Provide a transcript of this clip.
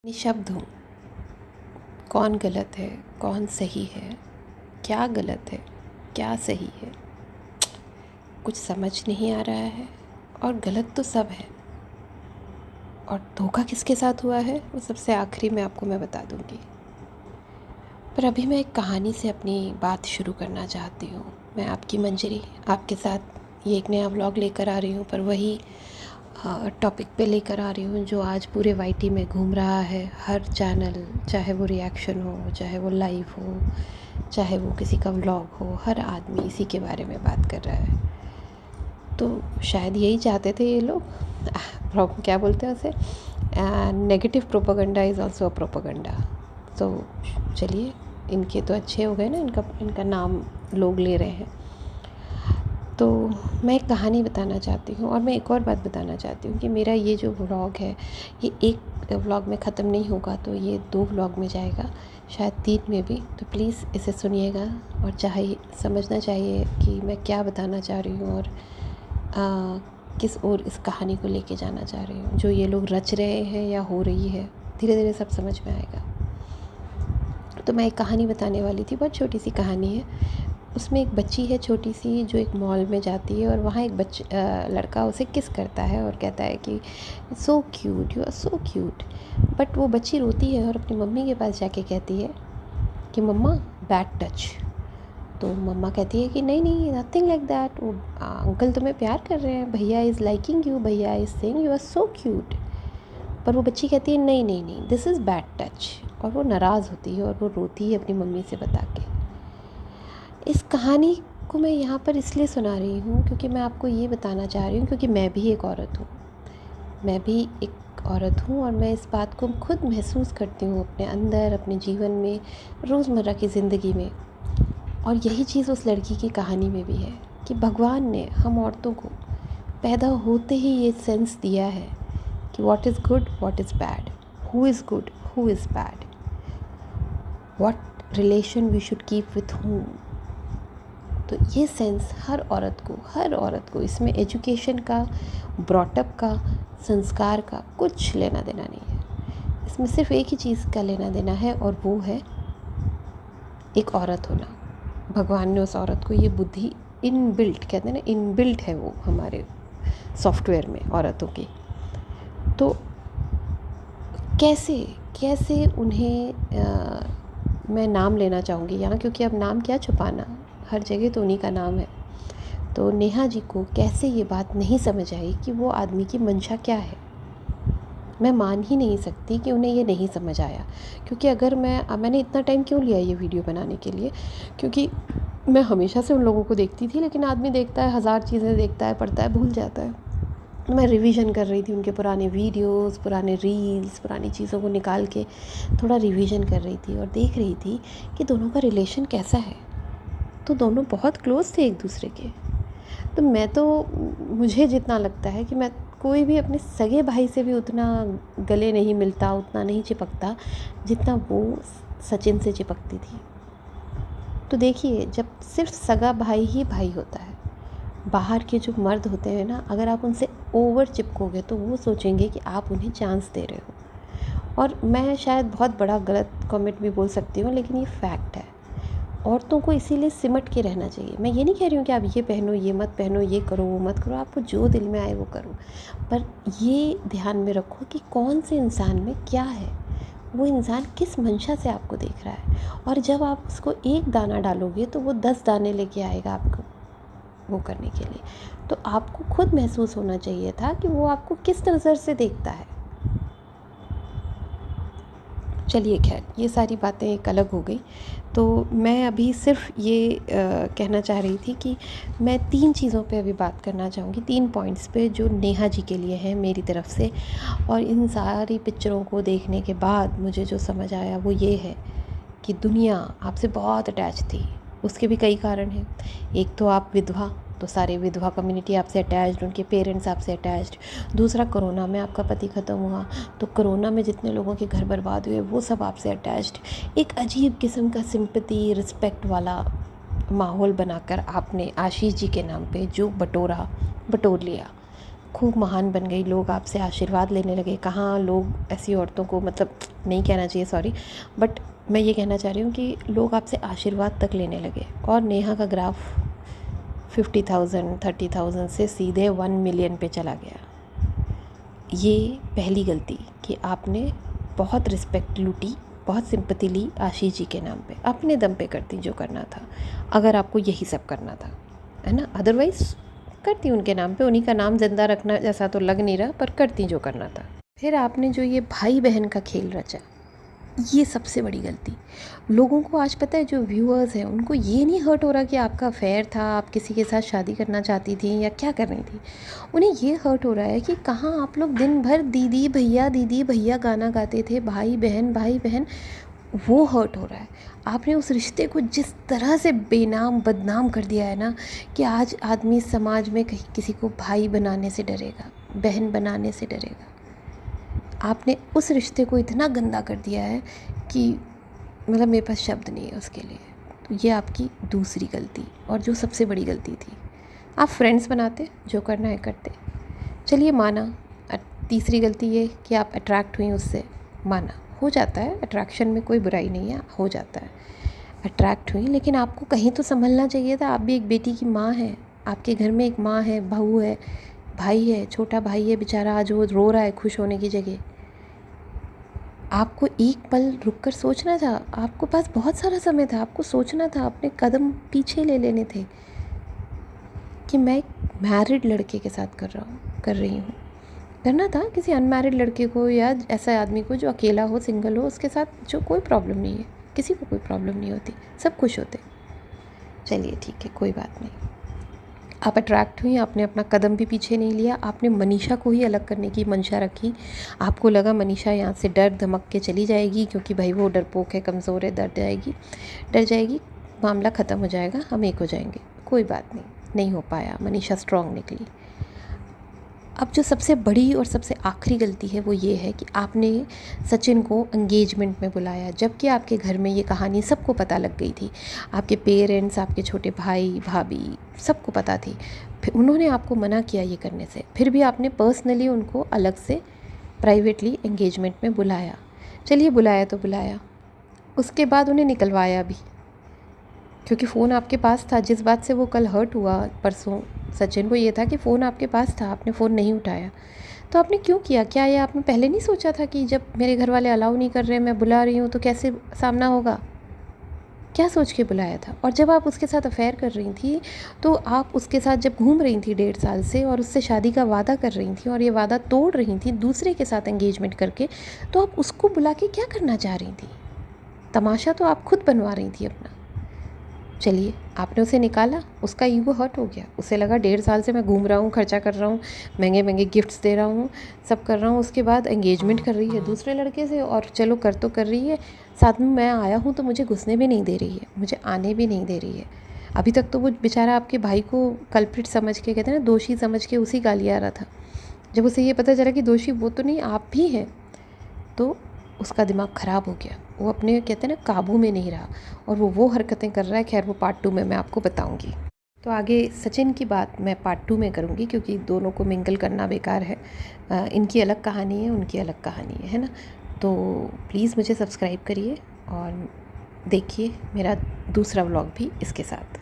निशब्द हूँ। कौन गलत है, कौन सही है, क्या गलत है, क्या सही है, कुछ समझ नहीं आ रहा है। और गलत तो सब है, और धोखा किसके साथ हुआ है वो सबसे आखिरी में आपको मैं बता दूँगी। पर अभी मैं एक कहानी से अपनी बात शुरू करना चाहती हूँ। मैं आपकी मंजरी आपके साथ ये एक नया व्लॉग लेकर आ रही हूँ, पर वही टॉपिक पे लेकर आ रही हूँ जो आज पूरे वाईटी में घूम रहा है। हर चैनल, चाहे वो रिएक्शन हो, चाहे वो लाइव हो, चाहे वो किसी का व्लॉग हो, हर आदमी इसी के बारे में बात कर रहा है। तो शायद यही चाहते थे ये लोग, क्या बोलते हैं उसे, negative propaganda is also a propaganda. तो चलिए, इनके तो अच्छे हो गए ना, इनका नाम लोग ले रहे हैं। तो मैं एक कहानी बताना चाहती हूँ, और मैं एक और बात बताना चाहती हूँ कि मेरा ये जो व्लॉग है ये एक व्लॉग में ख़त्म नहीं होगा, तो ये 2 व्लॉग में जाएगा, शायद 3 में भी। तो प्लीज़ इसे सुनिएगा और चाहे समझना चाहिए कि मैं क्या बताना चाह रही हूँ और किस ओर इस कहानी को लेके जाना चाह रही हूँ। जो ये लोग रच रहे हैं या हो रही है, धीरे धीरे सब समझ में आएगा। तो मैं एक कहानी बताने वाली थी, बहुत छोटी सी कहानी है। उसमें एक बच्ची है छोटी सी, जो एक मॉल में जाती है और वहाँ एक लड़का उसे किस करता है और कहता है कि so cute, you are so cute. But वो बच्ची रोती है और अपनी मम्मी के पास जाके कहती है कि मम्मा बैड टच। तो मम्मा कहती है कि नहीं नहीं, नथिंग लाइक दैट, वो अंकल तुम्हें प्यार कर रहे हैं, भैया इज़ लाइकिंग यू, भैया is saying you are so cute. पर वो बच्ची कहती है नहीं नहीं नहीं, दिस इज़ बैड टच। और वो नाराज़ होती है और वो रोती है अपनी मम्मी से बता के। इस कहानी को मैं यहाँ पर इसलिए सुना रही हूँ क्योंकि मैं आपको ये बताना चाह रही हूँ, क्योंकि मैं भी एक औरत हूँ। मैं भी एक औरत हूँ और मैं इस बात को खुद महसूस करती हूँ अपने अंदर, अपने जीवन में, रोज़मर्रा की ज़िंदगी में। और यही चीज़ उस लड़की की कहानी में भी है कि भगवान ने हम औरतों को पैदा होते ही ये सेंस दिया है कि what is good, what is bad, who is good, who is bad, what relation we should keep with whom. तो ये सेंस हर औरत को इसमें एजुकेशन का, ब्रॉटअप का, संस्कार का कुछ लेना देना नहीं है। इसमें सिर्फ एक ही चीज़ का लेना देना है, और वो है एक औरत होना। भगवान ने उस औरत को ये बुद्धि इनबिल्ट, कहते हैं ना, इनबिल्ट है वो हमारे सॉफ्टवेयर में औरतों की। तो कैसे कैसे उन्हें मैं नाम लेना चाहूँगी यहाँ, क्योंकि अब नाम क्या छुपाना, हर जगह तो उन्हीं का नाम है। तो नेहा जी को कैसे ये बात नहीं समझ आई कि वो आदमी की मंशा क्या है। मैं मान ही नहीं सकती कि उन्हें ये नहीं समझ आया, क्योंकि अगर मैंने इतना टाइम क्यों लिया ये वीडियो बनाने के लिए, क्योंकि मैं हमेशा से उन लोगों को देखती थी, लेकिन आदमी देखता है, हज़ार चीज़ें देखता है, पढ़ता है, भूल जाता है। मैं रिवीजन कर रही थी उनके पुराने वीडियोस, पुराने रील्स, पुरानी चीज़ों को निकाल के थोड़ा रिवीजन कर रही थी और देख रही थी कि दोनों का रिलेशन कैसा है। तो दोनों बहुत क्लोज थे एक दूसरे के। तो मुझे जितना लगता है कि मैं कोई भी अपने सगे भाई से भी उतना गले नहीं मिलता, उतना नहीं चिपकता जितना वो सचिन से चिपकती थी। तो देखिए, जब सिर्फ सगा भाई ही भाई होता है, बाहर के जो मर्द होते हैं ना, अगर आप उनसे ओवर चिपकोगे तो वो सोचेंगे कि आप उन्हें चांस दे रहे हो। और मैं शायद बहुत बड़ा गलत कमेंट भी बोल सकती हूँ, लेकिन ये फैक्ट है। औरतों को इसीलिए सिमट के रहना चाहिए। मैं ये नहीं कह रही हूँ कि आप ये पहनो, ये मत पहनो, ये करो, वो मत करो, आपको जो दिल में आए वो करो। पर ये ध्यान में रखो कि कौन से इंसान में क्या है, वो इंसान किस मंशा से आपको देख रहा है। और जब आप उसको एक दाना डालोगे तो वो 10 दाने लेके आएगा आपको वो करने के लिए। तो आपको खुद महसूस होना चाहिए था कि वो आपको किस नज़र से देखता है। चलिए खैर, ये सारी बातें एक अलग हो गई। तो मैं अभी सिर्फ ये कहना चाह रही थी कि मैं 3 चीज़ों पे अभी बात करना चाहूँगी, 3 पॉइंट्स पे जो नेहा जी के लिए हैं मेरी तरफ से। और इन सारी पिक्चरों को देखने के बाद मुझे जो समझ आया वो ये है कि दुनिया आपसे बहुत अटैच थी। उसके भी कई कारण हैं। एक तो आप विधवा, तो सारे विधवा कम्युनिटी आपसे अटैच्ड, उनके पेरेंट्स आपसे अटैच्ड। दूसरा, कोरोना में आपका पति ख़त्म हुआ, तो कोरोना में जितने लोगों के घर बर्बाद हुए वो सब आपसे अटैच्ड। एक अजीब किस्म का सिंपैथी, रिस्पेक्ट वाला माहौल बनाकर आपने आशीष जी के नाम पे जो बटोर लिया। खूब महान बन गई, लोग आपसे आशीर्वाद लेने लगे। कहाँ लोग ऐसी औरतों को, मतलब नहीं कहना चाहिए, सॉरी, बट मैं ये कहना चाह रही हूँ कि लोग आपसे आशीर्वाद तक लेने लगे। और नेहा का ग्राफ 50,000 30,000 से सीधे 1 मिलियन पे चला गया। ये पहली गलती कि आपने बहुत रिस्पेक्ट लूटी, बहुत सिंपैथी ली आशीष जी के नाम पे। अपने दम पे करती जो करना था, अगर आपको यही सब करना था, है ना। अदरवाइज़ करती उनके नाम पे, उन्हीं का नाम ज़िंदा रखना जैसा तो लग नहीं रहा, पर करती जो करना था। फिर आपने जो ये भाई बहन का खेल रचा, ये सबसे बड़ी गलती। लोगों को आज पता है, जो व्यूअर्स हैं उनको ये नहीं हर्ट हो रहा कि आपका अफेयर था, आप किसी के साथ शादी करना चाहती थी या क्या कर रही थी। उन्हें ये हर्ट हो रहा है कि कहाँ आप लोग दिन भर दीदी भैया गाना गाते थे, भाई बहन, वो हर्ट हो रहा है। आपने उस रिश्ते को जिस तरह से बेनाम बदनाम कर दिया है ना, कि आज आदमी समाज में कहीं किसी को भाई बनाने से डरेगा, बहन बनाने से डरेगा। आपने उस रिश्ते को इतना गंदा कर दिया है कि मतलब मेरे पास शब्द नहीं है उसके लिए। तो ये आपकी दूसरी गलती, और जो सबसे बड़ी गलती थी, आप फ्रेंड्स बनाते, जो करना है करते, चलिए माना। तीसरी गलती ये कि आप अट्रैक्ट हुई उससे, माना, हो जाता है, अट्रैक्शन में कोई बुराई नहीं है, हो जाता है, अट्रैक्ट हुई। लेकिन आपको कहीं तो संभलना चाहिए था। आप भी एक बेटी की माँ हैं, आपके घर में एक माँ है, बहू है, भाई है, छोटा भाई है बेचारा, आज वो रो रहा है खुश होने की जगह। आपको एक पल रुक कर सोचना था, आपको पास बहुत सारा समय था, आपको सोचना था, अपने कदम पीछे ले लेने थे कि मैं एक मैरिड लड़के के साथ कर रही हूँ। करना था किसी अनमैरिड लड़के को, या ऐसा आदमी को जो अकेला हो, सिंगल हो, उसके साथ जो कोई प्रॉब्लम नहीं है, किसी को कोई प्रॉब्लम नहीं होती, सब खुश होते। चलिए ठीक है, कोई बात नहीं। आप अट्रैक्ट हुई, आपने अपना कदम भी पीछे नहीं लिया, आपने मनीषा को ही अलग करने की मंशा रखी। आपको लगा मनीषा यहाँ से डर धमक के चली जाएगी, क्योंकि भाई वो डरपोक है, कमज़ोर है, डर जाएगी, मामला ख़त्म हो जाएगा, हम एक हो जाएंगे। कोई बात नहीं हो पाया, मनीषा स्ट्रॉन्ग निकली। अब जो सबसे बड़ी और सबसे आखिरी गलती है वो ये है कि आपने सचिन को एंगेजमेंट में बुलाया, जबकि आपके घर में ये कहानी सबको पता लग गई थी। आपके पेरेंट्स, आपके छोटे भाई भाभी, सबको पता थी। फिर उन्होंने आपको मना किया ये करने से, फिर भी आपने पर्सनली उनको अलग से प्राइवेटली एंगेजमेंट में बुलाया। चलिए बुलाया तो बुलाया, उसके बाद उन्हें निकलवाया भी, क्योंकि फ़ोन आपके पास था। जिस बात से वो कल हर्ट हुआ परसों, सचिन को ये था कि फ़ोन आपके पास था, आपने फ़ोन नहीं उठाया। तो आपने क्यों किया? क्या ये आपने पहले नहीं सोचा था कि जब मेरे घर वाले अलाउ नहीं कर रहे, मैं बुला रही हूँ, तो कैसे सामना होगा? क्या सोच के बुलाया था? और जब आप उसके साथ अफेयर कर रही थी, तो आप उसके साथ जब घूम रही थी 1.5 साल से, और उससे शादी का वादा कर रही थी, और ये वादा तोड़ रही थी दूसरे के साथ एंगेजमेंट करके, तो आप उसको बुला के क्या करना चाह रही थी? तमाशा तो आप खुद बनवा रही थी अपना। चलिए, आपने उसे निकाला, उसका ईगो हर्ट हो गया, उसे लगा 1.5 साल से मैं घूम रहा हूँ, खर्चा कर रहा हूँ, महंगे महंगे गिफ्ट्स दे रहा हूँ, सब कर रहा हूँ, उसके बाद एंगेजमेंट कर रही है दूसरे लड़के से, और चलो कर तो कर रही है, साथ में मैं आया हूँ तो मुझे घुसने भी नहीं दे रही है, मुझे आने भी नहीं दे रही है। अभी तक तो वो बेचारा आपके भाई को कल्प्रिट समझ के, कहते हैं ना, दोषी समझ के उसी गाली आ रहा था। जब उसे ये पता चला कि दोषी वो तो नहीं, आप भी हैं, तो उसका दिमाग ख़राब हो गया। वो अपने, कहते हैं ना, काबू में नहीं रहा, और वो हरकतें कर रहा है। खैर, वो पार्ट 2 में मैं आपको बताऊंगी। तो आगे सचिन की बात मैं पार्ट 2 में करूंगी, क्योंकि दोनों को मिंगल करना बेकार है। इनकी अलग कहानी है, उनकी अलग कहानी है ना। तो प्लीज़ मुझे सब्सक्राइब करिए और देखिए मेरा दूसरा व्लॉग भी इसके साथ।